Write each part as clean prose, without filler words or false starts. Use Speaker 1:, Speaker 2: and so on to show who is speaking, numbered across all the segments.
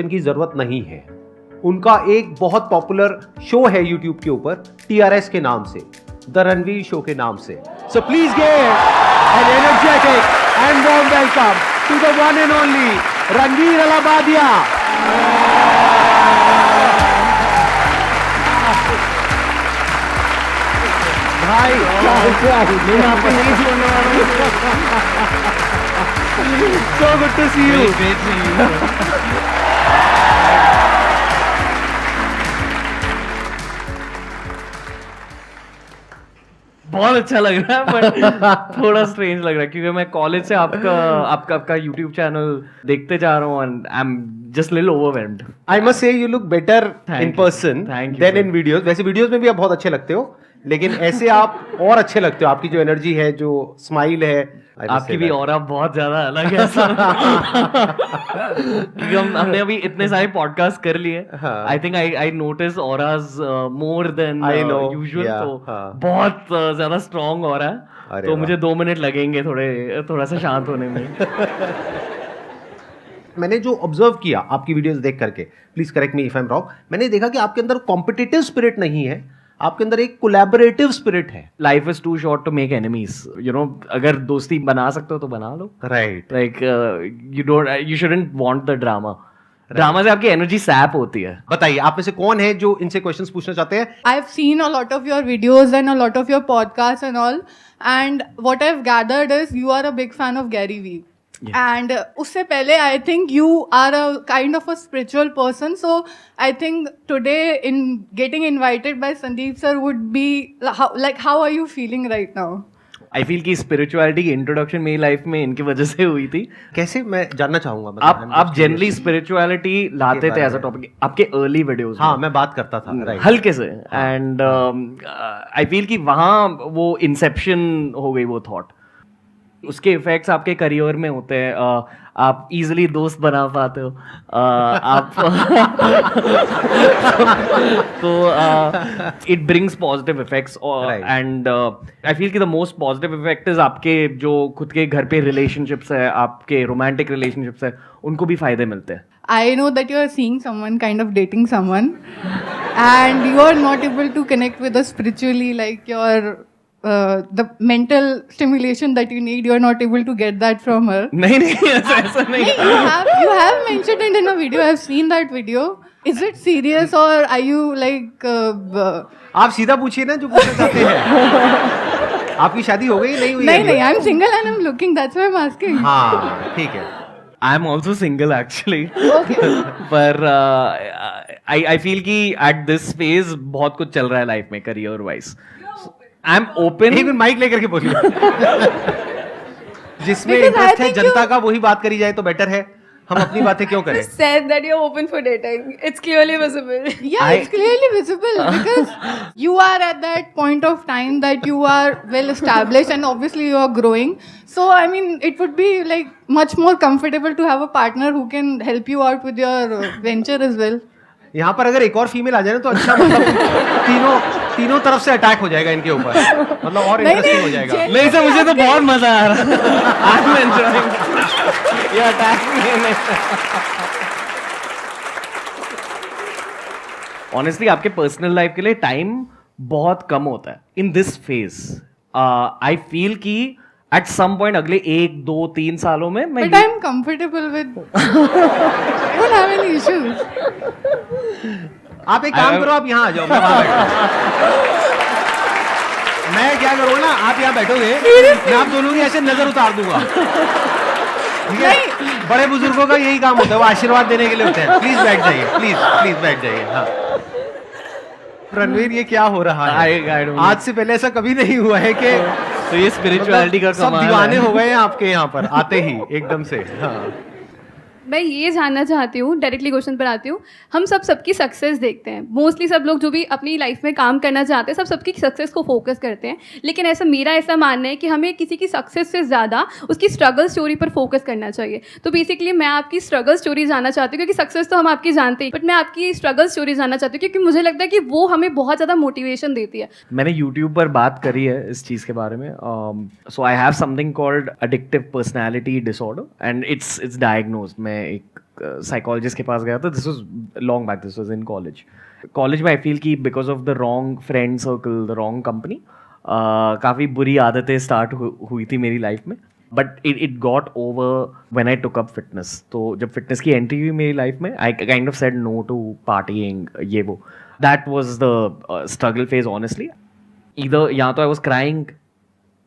Speaker 1: की जरूरत नहीं है। उनका एक बहुत पॉपुलर शो है यूट्यूब के ऊपर TRS के नाम से, द रणवीर शो के नाम से। So please give an energetic and warm welcome to the one and only Ranveer Allahbadia. भाई आपको नहीं छोड़ने वाला हूं। So good to see you.
Speaker 2: Great seeing you. बहुत अच्छा लग रहा है बट थोड़ा स्ट्रेंज लग रहा है क्योंकि मैं कॉलेज से आपका YouTube चैनल देखते जा रहा हूँ and I am just little overwhelmed.
Speaker 1: I must say you look better in person than in videos. वैसे वीडियोस में भी आप बहुत अच्छे लगते हो, लेकिन ऐसे आप और अच्छे लगते हो। आपकी जो एनर्जी है, जो स्माइल है,
Speaker 2: आपकी भी ऑरा बहुत ज्यादा अलग है क्योंकि हमने अभी इतने सारे पॉडकास्ट कर लिए। I think I notice auras more than usual. तो बहुत ज्यादा स्ट्रांग ऑरा है, तो मुझे 2 मिनट लगेंगे थोड़ा सा शांत होने में।
Speaker 1: मैंने जो ऑब्जर्व किया आपकी वीडियोस देख करके, please correct me if I am wrong, मैंने देखा कि आपके अंदर कॉम्पिटिटिव स्पिरिट नहीं है, आपके अंदर एक कोलैबोरेटिव स्पिरिट है।
Speaker 2: Life is too short to make enemies, you know. अगर दोस्ती बना सकते हो तो बना लो,
Speaker 1: right.
Speaker 2: Like you shouldn't want the drama. Drama से आपकी एनर्जी सैप होती है।
Speaker 1: बताइए, आप में से कौन है जो इनसे क्वेश्चंस पूछना चाहते हैं?
Speaker 3: I've seen a lot of your videos and a lot of your podcasts and all, and what I've gathered is you are a big fan of Gary Vee. And उससे पहले I think you are a kind of a spiritual person, so I think today in getting invited by Sandeep sir would be how are you feeling right now?
Speaker 2: I feel कि spirituality की introduction मेरी life में इनकी वजह से हुई थी।
Speaker 1: कैसे, मैं जानना चाहूंगा।
Speaker 2: आप जनरली स्पिरिचुअलिटी लाते थे एज अ टॉपिक आपके अर्ली वीडियोस में।
Speaker 1: हाँ, मैं बात करता था
Speaker 2: हल्के से, एंड आई फील कि वहाँ वो इंसेप्शन हो गई वो थॉट। उसके इफेक्ट्स आपके करियर में होते हैं। आप इजीली दोस्त बना पाते हो। आप तो it brings positive effects, and I feel कि the most positive effect is आपके जो खुद के घर पे रिलेशनशिप्स है, आपके रोमांटिक रिलेशनशिप्स है, उनको भी फायदे मिलते हैं।
Speaker 3: I know that you are seeing someone, kind of dating someone, and you are not able to connect with us spiritually, like your the mental stimulation that you need, you are not able to get that from her.
Speaker 2: नहीं ऐसा नहीं।
Speaker 3: You have mentioned it in a video. I've seen that video. Is it serious or are you like?
Speaker 1: आप सीधा पूछिए ना जो पूछना चाहते हैं। आपकी शादी हो गई नहीं हुई?
Speaker 3: नहीं, I'm single and I'm looking. That's why I'm asking.
Speaker 1: हाँ, ठीक है।
Speaker 2: I am also single actually.
Speaker 3: Okay.
Speaker 2: पर I feel कि at this phase बहुत कुछ चल रहा है लाइफ में career wise. I am open.
Speaker 1: एक मिनट माइक लेकर के बोलिए। जिसमें इंटरेस्ट है जनता का वही बात करी जाए तो बेटर है। हम अपनी बातें क्यों करें?
Speaker 4: Said that you're open for dating. It's clearly visible.
Speaker 3: Yeah, it's clearly visible because you are at that point of time that you are well established and obviously you are growing. So I mean, it would be like much more comfortable to have a partner who can help you out with your venture as well.
Speaker 1: यहाँ पर अगर एक और female आ जाए ना तो अच्छा, मतलब तीनों तरफ से अटैक हो जाएगा इनके ऊपर, मतलब और इंटरेस्टिंग हो जाएगा।
Speaker 2: नहीं सर, मुझे तो बहुत मजा आ रहा है। ये अटैक ऑनेस्टली आपके पर्सनल लाइफ के लिए टाइम बहुत कम होता है in this phase. I feel कि एट सम पॉइंट अगले 1, 2, 3 सालों में मैं
Speaker 3: But I'm comfortable with. I don't have any issues.
Speaker 1: आप एक काम करो, आप यहाँ आ जाओ, मैं वहाँ बैठूं। मैं क्या करूँ ना, आप यहाँ बैठोगे, मैं आप दोनों की ऐसे नजर उतार दूंगा। ठीक है? बड़े बुजुर्गों का यही काम होता है, वो आशीर्वाद देने के लिए होते हैं। प्लीज बैठ जाइए, प्लीज बैठ जाइए। हाँ रणवीर, ये क्या हो रहा है? आज से पहले ऐसा कभी नहीं हुआ है कि
Speaker 2: तो ये स्पिरिचुअलिटी का
Speaker 1: सब दीवाने हो गए हैं आपके यहाँ पर आते ही एकदम से। हाँ,
Speaker 4: मैं ये जानना चाहती हूँ, डायरेक्टली क्वेश्चन पर आती हूँ। हम सबकी सक्सेस देखते हैं, मोस्टली सब लोग जो भी अपनी लाइफ में काम करना चाहते हैं सबकी सक्सेस को फोकस करते हैं, लेकिन मेरा ऐसा मानना है कि हमें किसी की सक्सेस से ज़्यादा उसकी स्ट्रगल स्टोरी पर फोकस करना चाहिए। तो बेसिकली मैं आपकी स्ट्रगल स्टोरी जानना चाहती हूँ, क्योंकि सक्सेस तो हम आपकी जानते हैं, बट मैं आपकी स्ट्रगल स्टोरी जानना चाहती हूँ, क्योंकि मुझे लगता है कि वो हमें बहुत ज़्यादा मोटिवेशन देती है।
Speaker 2: मैंने यूट्यूब पर बात करी है इस चीज़ के बारे में। So I have something called addictive personality disorder and it's diagnosed. मैं एक साइकोलॉजिस्ट के पास गया था. This was long back, this was in college में. आई फील कि because of the wrong friend circle, the wrong company, काफ़ी बुरी आदतें स्टार्ट हुई थी मेरी लाइफ में. But it got over when I took up fitness. तो जब फिटनेस की एंट्री हुई मेरी लाइफ में, आई kind of said no to partying, ये वो. That was the struggle phase honestly. Either या तो आई वाज क्राइंग,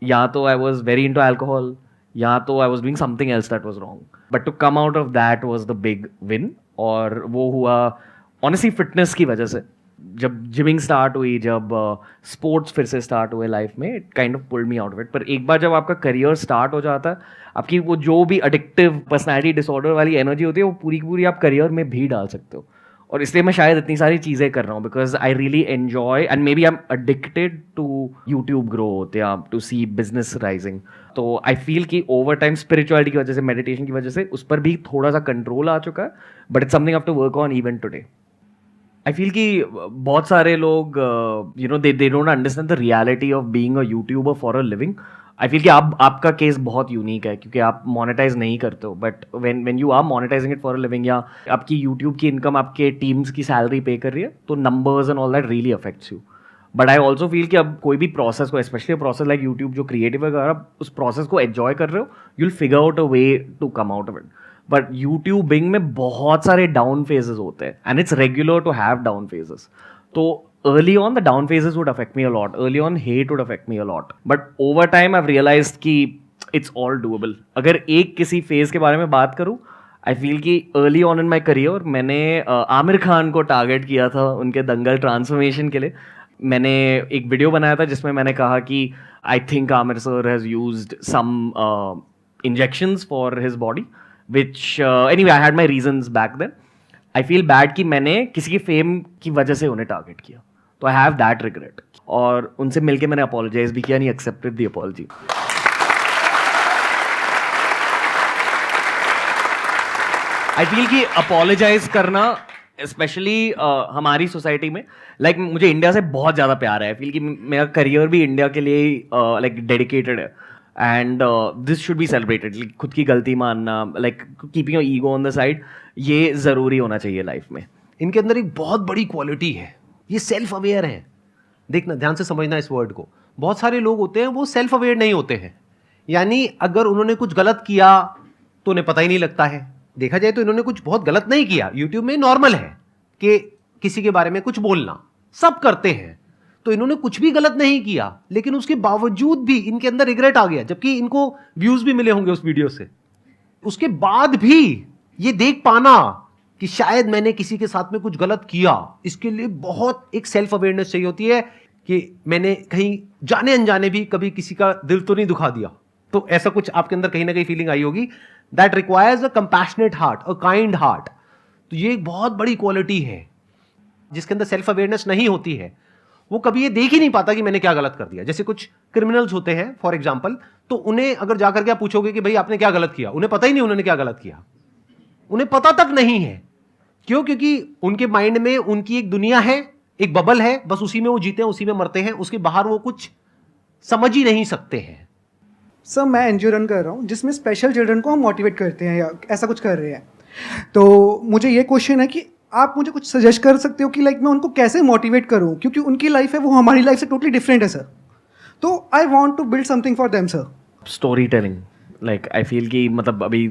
Speaker 2: या तो I was very into alcohol, या तो I was doing something else that was wrong. But to come out of that was the big win. और वो हुआ honestly fitness की वजह से. जब जिमिंग स्टार्ट हुई, जब स्पोर्ट्स फिर से स्टार्ट हुए लाइफ में, it kind of pulled me out of it. पर एक बार जब आपका करियर स्टार्ट हो जाता है, आपकी वो जो भी एडिक्टिव पर्सनैलिटी डिसऑर्डर वाली एनर्जी होती है, वो पूरी की पूरी आप करियर में भी डाल सकते हो. और इसलिए मैं शायद इतनी सारी चीज़ें कर रहा हूँ, because I really enjoy and maybe I am addicted to YouTube growth या टू सी बिजनेस राइजिंग. तो आई फील कि ओवर टाइम स्पिरिचुअलिटी की वजह से, मेडिटेशन की वजह से उस पर भी थोड़ा सा कंट्रोल आ चुका है. But it's something I have to work on even today. I feel कि बहुत सारे लोग you know they don't understand the reality of being a YouTuber for a living. I feel कि आपका केस बहुत यूनिक है क्योंकि आप मोनेटाइज नहीं करते हो. But when you are monetising it for a living, या आपकी यूट्यूब की इनकम आपके टीम्स की सैलरी पे कर रही है, तो numbers and all that really affects you. But I also feel कि अब कोई भी प्रोसेस को, स्पेशली प्रोसेस लाइक यूट्यूब जो क्रिएटिव है, अगर आप उस प्रोसेस को एंजॉय कर रहे हो, you will figure out a way to come out of it. But YouTubing में बहुत सारे डाउन फेजेस होते हैं, and it's regular to have down phases. तो early on the down phases would affect me a lot. Early on hate would affect me a lot. But over time I've realized कि it's all doable. अगर एक किसी phase के बारे में बात करूँ, I feel कि early on in my career मैंने आमिर खान को टारगेट किया था उनके दंगल ट्रांसफॉर्मेशन के लिए. मैंने एक वीडियो बनाया था जिसमें मैंने कहा कि I think Amir sir has used some injections for his body, which anyway I had my reasons back then. I feel bad कि मैंने किसी की फेम की वजह से उन्हें टारगेट किया. तो आई हैव दैट रिग्रेट. और उनसे मिलके मैंने अपोलोजाइज भी किया, नहीं accepted the apology. I feel कि अपोलोजाइज करना स्पेशली हमारी सोसाइटी में, लाइक मुझे इंडिया से बहुत ज़्यादा प्यार है. आई फील कि मेरा करियर भी इंडिया के लिए लाइक डेडिकेटेड है. And this should be celebrated. खुद की गलती मानना, like keeping your ego on the side, ये ज़रूरी होना चाहिए लाइफ में.
Speaker 1: इनके अंदर एक बहुत बड़ी क्वालिटी है, ये सेल्फ अवेयर हैं. देखना, ध्यान से समझना इस वर्ड को. बहुत सारे लोग होते हैं वो सेल्फ अवेयर नहीं होते हैं. यानी अगर उन्होंने कुछ गलत किया तो उन्हें पता ही नहीं लगता है. देखा जाए तो इन्होंने कुछ बहुत गलत नहीं किया. यूट्यूब में नॉर्मल है कि किसी के बारे में कुछ बोलना, सब करते हैं. तो इन्होंने कुछ भी गलत नहीं किया, लेकिन उसके बावजूद भी इनके अंदर रिग्रेट आ गया, जबकि इनको व्यूज भी मिले होंगे उस वीडियो से. उसके बाद भी ये देख पाना कि शायद मैंने किसी के साथ में कुछ गलत किया, इसके लिए बहुत एक सेल्फ अवेयरनेस चाहिए होती है कि मैंने कहीं जाने अनजाने भी कभी किसी का दिल तो नहीं दुखा दिया. तो ऐसा कुछ आपके अंदर कहीं ना कहीं फीलिंग आई होगी. That requires a compassionate heart, a kind heart. तो ये एक बहुत बड़ी क्वालिटी है. जिसके अंदर सेल्फ अवेयरनेस नहीं होती है, वो कभी ये देख ही नहीं पाता कि मैंने क्या गलत कर दिया. जैसे कुछ क्रिमिनल्स होते हैं फॉर एग्जाम्पल, तो उन्हें अगर जाकर के आप पूछोगे कि भाई आपने क्या गलत किया, उन्हें पता ही नहीं उन्होंने क्या गलत किया. उन्हें पता तक नहीं है. क्यों? क्योंकि उनके माइंड में उनकी एक दुनिया है, एक बबल है, बस उसी में वो जीते हैं, उसी में मरते हैं. उसके बाहर वो कुछ समझ ही नहीं सकते हैं.
Speaker 5: सर मैं एनजीओ रन कर रहा हूँ जिसमें स्पेशल चिल्ड्रन को हम मोटिवेट करते हैं या ऐसा कुछ कर रहे हैं. तो मुझे ये क्वेश्चन है कि आप मुझे कुछ सजेस्ट कर सकते हो कि लाइक मैं उनको कैसे मोटिवेट करूँ, क्योंकि उनकी लाइफ है वो हमारी लाइफ से टोटली डिफरेंट है सर. तो I want to build something for them sir.
Speaker 2: Storytelling, like I feel कि मतलब अभी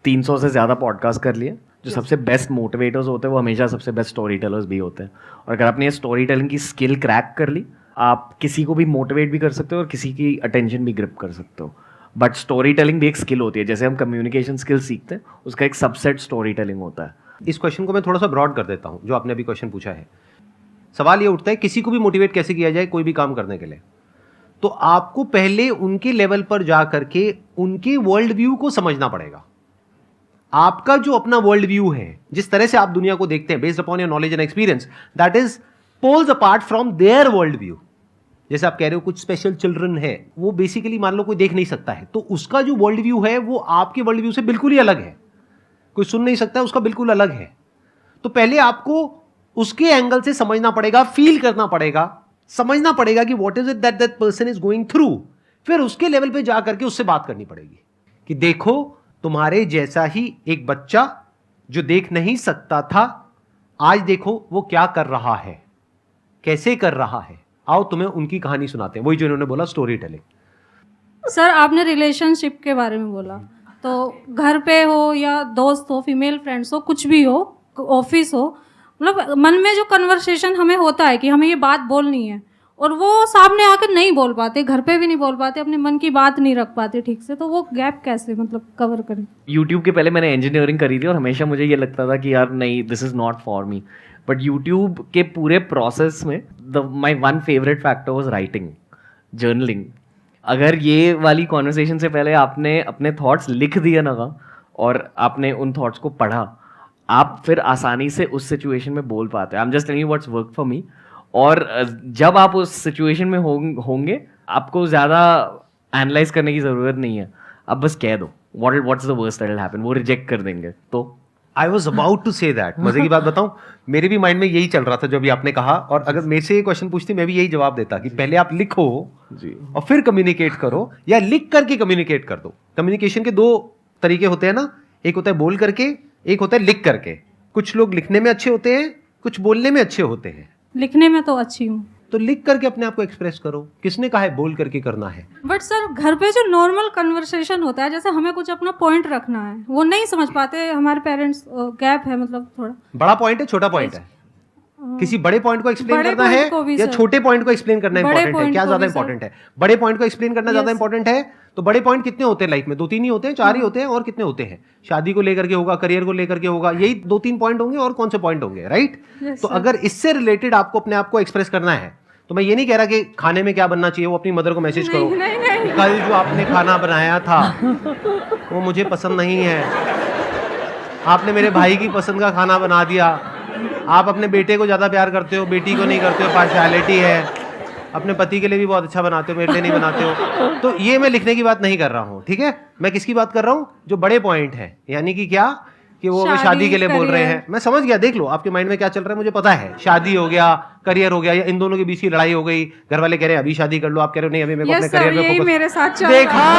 Speaker 2: 300 से ज़्यादा पॉडकास्ट कर लिए. जो सबसे बेस्ट मोटिवेटर्स होते हैं वो हमेशा सबसे बेस्ट स्टोरी टेलर्स भी होते हैं. और अगर आपने ये स्टोरी टेलिंग की स्किल क्रैक कर ली, आप किसी को भी मोटिवेट भी कर सकते हो और किसी की अटेंशन भी ग्रिप कर सकते हो. बट स्टोरी टेलिंग भी एक स्किल होती है. जैसे हम कम्युनिकेशन स्किल सीखते हैं, उसका एक सबसेट स्टोरी टेलिंग होता है.
Speaker 1: इस क्वेश्चन को मैं थोड़ा सा ब्रॉड कर देता हूं, जो आपने अभी क्वेश्चन पूछा है. सवाल ये उठता है किसी को भी मोटिवेट कैसे किया जाए कोई भी काम करने के लिए. तो आपको पहले उनके लेवल पर जा करके उनके वर्ल्ड व्यू को समझना पड़ेगा. आपका जो अपना वर्ल्ड व्यू है, जिस तरह से आप दुनिया को देखते हैं, based upon your knowledge and experience, that is poles apart from their world view. जैसे आप कह रहे हो कुछ स्पेशल चिल्ड्रन है, वो बेसिकली मान लो कोई देख नहीं सकता है, तो उसका जो वर्ल्ड व्यू है वो आपके वर्ल्ड व्यू से बिल्कुल ही अलग है. कोई सुन नहीं सकता है, उसका बिल्कुल अलग है. तो पहले आपको उसके एंगल से समझना पड़ेगा, फील करना पड़ेगा, समझना पड़ेगा कि what is it that that person is going through. फिर उसके लेवल पे जा करके उससे बात करनी पड़ेगी कि देखो तुम्हारे जैसा ही एक बच्चा जो देख नहीं सकता था, आज देखो वो क्या कर रहा है, कैसे कर रहा है। आओ तुम्हें उनकी कहानी सुनाते हैं, वही जो इन्होंने बोला, स्टोरी टेलिंग।
Speaker 6: सर आपने रिलेशनशिप के बारे में बोला, तो घर पे हो या दोस्त हो, फीमेल फ्रेंड्स हो, कुछ भी हो, ऑफिस हो, मतलब मन में जो कन्वर्सेशन हमें होता है कि हमें ये बात बोलनी है, और वो सामने आकर नहीं बोल पाते, घर पे भी नहीं बोल पाते, अपने मन की बात नहीं रख पाते ठीक से, तो वो गैप कैसे मतलब कवर करें?
Speaker 2: यूट्यूब के पहले मैंने इंजीनियरिंग करी थी और हमेशा मुझे ये लगता था कि यार नहीं, this is not for me. But YouTube के पूरे प्रोसेस में my one favourite factor was writing, journaling. अगर ये वाली कॉन्वर्सेशन से पहले आपने अपने थॉट्स लिख दिए ना और आपने उन थॉट्स को पढ़ा, आप फिर आसानी से उस सिचुएशन में बोल पाते हैं। I am just telling you what's work for me. और जब आप उस सिचुएशन में होंगे, आपको ज़्यादा एनालाइज करने की ज़रूरत नहीं है, आप बस कह दो what's the worst that will happen, वो रिजेक्ट कर देंगे। तो
Speaker 1: I was about to say that. मजे की बात बताऊं, मेरे भी माइंड में यही चल रहा था जो अभी आपने कहा, और अगर मेरे से ये क्वेश्चन पूछती मैं भी यही जवाब देता कि पहले आप लिखो जी और फिर कम्युनिकेट करो, या लिख करके कम्युनिकेट कर दो। कम्युनिकेशन के दो तरीके होते हैं ना, एक होता है बोल करके, एक होता है लिख करके। कुछ लोग लिखने में अच्छे होते हैं, कुछ बोलने में अच्छे होते हैं।
Speaker 6: लिखने में तो अच्छी हूँ,
Speaker 1: तो लिख करके अपने आप को एक्सप्रेस करो। किसने कहा है बोल करके करना है?
Speaker 6: बट सर घर पे जो नॉर्मल कन्वर्सेशन होता है, जैसे हमें कुछ अपना पॉइंट रखना है, वो नहीं समझ पाते हमारे पेरेंट्स, गैप है मतलब थोड़ा।
Speaker 1: बड़ा पॉइंट है, छोटा पॉइंट है? किसी बड़े पॉइंट को एक्सप्लेन
Speaker 6: बड़े
Speaker 1: करना
Speaker 6: point को भी
Speaker 1: है या
Speaker 6: सर।
Speaker 1: छोटे पॉइंट को एक्सप्लेन करना
Speaker 6: बड़े
Speaker 1: इंपॉर्टेंट है?
Speaker 6: point
Speaker 1: क्या
Speaker 6: को
Speaker 1: ज्यादा
Speaker 6: भी सर।
Speaker 1: इंपॉर्टेंट है? बड़े पॉइंट को एक्सप्लेन करना ज्यादा
Speaker 6: Yes.
Speaker 1: इंपॉर्टेंट है? तो बड़े पॉइंट कितने होते हैं लाइफ में? 2-3 ही होते हैं, 4 ही होते हैं, और कितने होते हैं? शादी को लेकर के होगा, करियर को लेकर के होगा, यही 2-3 पॉइंट होंगे, और कौन से पॉइंट होंगे, राइट? तो अगर इससे रिलेटेड आपको अपने आप को एक्सप्रेस करना है, तो मैं ये नहीं कह रहा कि खाने में क्या बनना चाहिए, वो अपनी मदर को मैसेज करो, कल जो आपने खाना बनाया था वो मुझे पसंद नहीं है, आपने मेरे भाई की पसंद का खाना बना दिया, आप अपने बेटे को ज़्यादा प्यार करते हो, बेटी को नहीं करते हो, पार्शियलिटी है, अपने पति के लिए भी बहुत अच्छा बनाते हो, मेरे लिए नहीं बनाते हो। तो ये मैं लिखने की बात नहीं कर रहा हूँ, ठीक है? मैं किसकी बात कर रहा हूँ? जो बड़े पॉइंट है, यानी कि क्या, कि वो हमें शादी के लिए बोल रहे हैं। मैं समझ गया, देख लो आपके माइंड में क्या चल रहा है, मुझे पता है। शादी हो गया, करियर हो गया, या इन दोनों के बीच की लड़ाई हो गई, घर वाले कह रहे हैं अभी शादी कर लो, आप कह रहे हो नहीं अभी मेरे को अपने करियर में फोकस।
Speaker 6: मेरे साथ चल
Speaker 1: देखा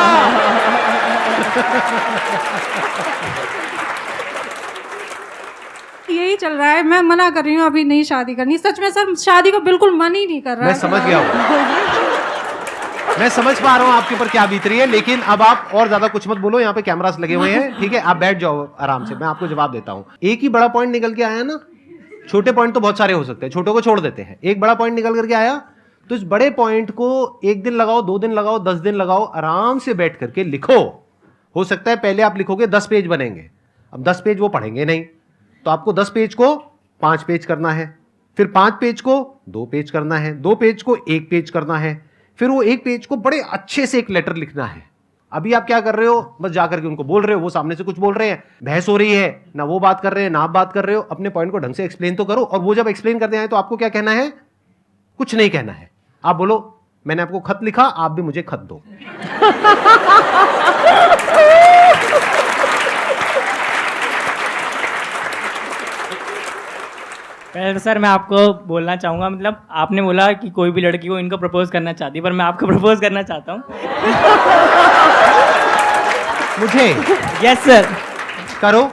Speaker 6: यही चल रहा है, मैं मना कर रही हूँ अभी नहीं शादी करनी। सच में सर शादी को बिल्कुल मन ही नहीं कर रहा
Speaker 1: मैं
Speaker 6: है।
Speaker 1: समझ गया हूँ, मैं समझ पा रहा हूँ आपके ऊपर क्या बीत रही है, लेकिन अब आप और ज्यादा कुछ मत बोलो, यहाँ पे कैमरास लगे हुए हैं, ठीक है? आप बैठ जाओ आराम से, मैं आपको जवाब देता हूँ। एक ही बड़ा पॉइंट निकल के आया ना, छोटे पॉइंट तो बहुत सारे हो सकते हैं, छोटों को छोड़ देते हैं। एक बड़ा पॉइंट निकल करके आया, तो इस बड़े पॉइंट को 1 दिन लगाओ, 2 दिन लगाओ, 10 दिन लगाओ, आराम से बैठ करके लिखो। हो सकता है पहले आप लिखोगे 10 पेज बनेंगे, अब 10 पेज वो पढ़ेंगे नहीं, तो आपको 10 पेज को 5 पेज करना है, फिर 5 पेज को 2 पेज करना है, 2 पेज को 1 पेज करना है, फिर वो 1 पेज को बड़े अच्छे से एक लेटर लिखना है। अभी आप क्या कर रहे हो? बस जाकर के उनको बोल रहे हो, वो सामने से कुछ बोल रहे हैं, बहस हो रही है, ना वो बात कर रहे हैं ना आप बात कर रहे हो। अपने पॉइंट को ढंग से एक्सप्लेन तो करो, और वो जब एक्सप्लेन करते हैं तो आपको क्या कहना है? कुछ नहीं कहना है, आप बोलो मैंने आपको खत लिखा, आप भी मुझे खत दो।
Speaker 7: पहले तो सर मैं आपको बोलना चाहूँगा, मतलब आपने बोला कि कोई भी लड़की को इनको प्रपोज करना चाहती है, पर मैं आपको प्रपोज करना चाहता हूँ।
Speaker 1: मुझे?
Speaker 7: Yes sir.
Speaker 1: करो।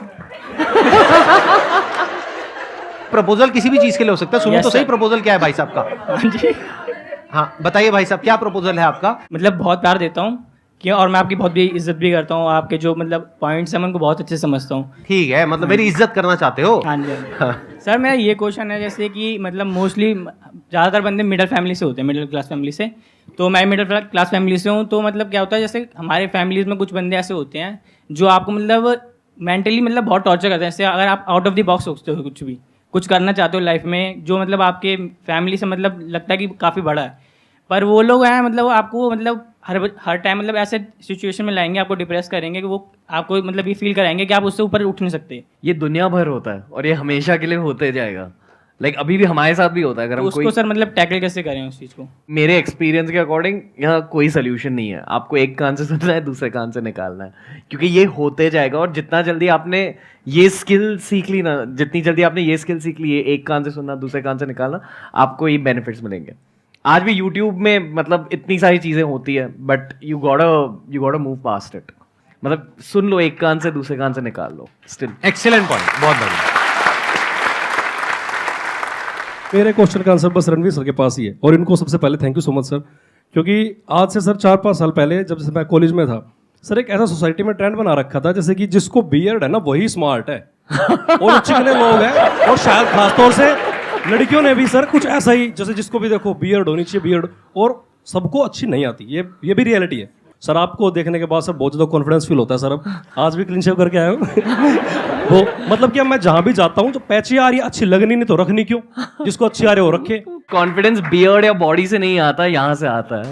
Speaker 1: प्रपोजल किसी भी चीज के लिए हो सकता है, सुनो
Speaker 7: Yes,
Speaker 1: तो सही
Speaker 7: sir.
Speaker 1: प्रपोजल क्या है भाई साहब का?
Speaker 7: हाँ जी,
Speaker 1: हाँ बताइए भाई साहब, क्या प्रपोजल है आपका?
Speaker 7: मतलब बहुत प्यार देता हूँ क्यों, और मैं आपकी बहुत भी इज्जत भी करता हूँ, आपके जो मतलब पॉइंट्स हैं मैं उनको बहुत अच्छे से समझता हूँ।
Speaker 1: ठीक है, मतलब मेरी इज्जत करना चाहते हो?
Speaker 7: हाँ जी, हाँ जी। सर मेरा ये क्वेश्चन है, जैसे कि मतलब मोस्टली ज़्यादातर बंदे मिडिल फैमिली से होते हैं, मिडिल क्लास फैमिली से, तो मैं मिडिल क्लास फैमिली से हूँ। तो मतलब क्या होता है, जैसे हमारे फैमिलीज में कुछ बंदे ऐसे होते हैं जो आपको मतलब मेंटली मतलब बहुत टॉर्चर करते हैं। जैसे अगर आप आउट ऑफ द बॉक्स सोचते हो, कुछ भी कुछ करना चाहते हो लाइफ में, जो मतलब आपके फैमिली से मतलब लगता है कि काफ़ी बड़ा है, पर वो लोग हैं मतलब आपको मतलब हर टाइम मतलब ऐसे सिचुएशन में लाएंगे, आपको डिप्रेस करेंगे कि वो आपको मतलब ये फील कराएंगे कि आप उससे ऊपर उठ नहीं सकते।
Speaker 2: ये दुनिया भर होता है और ये हमेशा के लिए होते जाएगा। लाइक अभी भी हमारे साथ भी होता है। अगर
Speaker 7: तो
Speaker 2: हम
Speaker 7: उसको
Speaker 2: कोई,
Speaker 7: सर मतलब टैकल कैसे करें उस चीज़ को?
Speaker 2: मेरे एक्सपीरियंस के अकॉर्डिंग यहाँ कोई सोल्यूशन नहीं है। आपको एक कान से सुनना है, दूसरे कान से निकालना है, क्योंकि ये होते जाएगा। और जितना जल्दी आपने ये स्किल सीख ली ना, जितनी जल्दी आपने ये स्किल सीख ली है, एक कान से सुनना दूसरे कान से निकालना, आपको ये बेनिफिट्स मिलेंगे। आज भी यूट्यूब में मतलब इतनी सारी चीज़ें होती है, but you got move past it. मतलब सुन लो एक कान से दूसरे कान से निकाल लो स्टिल।
Speaker 1: एक्सीलेंट पॉइंट, बहुत बढ़िया।
Speaker 8: मेरे क्वेश्चन का आंसर बस रणवीर सर के पास ही है, और इनको सबसे पहले thank you so much sir, क्योंकि आज से सर 4-5 साल पहले जब से मैं कॉलेज में था सर, एक ऐसा सोसाइटी में ट्रेंड बना रखा था जैसे कि जिसको बियर्ड है ना वही स्मार्ट है और चिकने लोग हैं, और शायद खासतौर से लड़कियों ने भी सर कुछ ऐसा ही, जैसे जिसको भी देखो बियर्ड होनी चाहिए बियर्ड, और सबको अच्छी नहीं आती, ये भी रियलिटी है सर। आपको देखने के बाद सर बहुत ज़्यादा कॉन्फिडेंस फील होता है सर। अब आज भी क्लीन शेव करके आया हूँ वो मतलब कि अब मैं जहाँ भी जाता हूँ जो पैची आ रही है अच्छी लगनी नहीं तो रखनी क्यों, जिसको अच्छी आ रही है वो रखे।
Speaker 2: कॉन्फिडेंस बियर्ड या बॉडी से नहीं आता, यहाँ से आता है।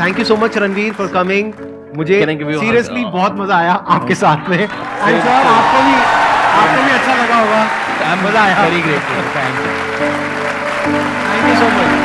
Speaker 1: Thank you so much Ranveer for coming. मुझे
Speaker 2: Can I give you a hug?
Speaker 1: Seriously बहुत मजा आया आपके साथ में। एंड सर आपको भी अच्छा लगा होगा, मजा आया।
Speaker 2: Very great, thank you.
Speaker 1: Thank you so much.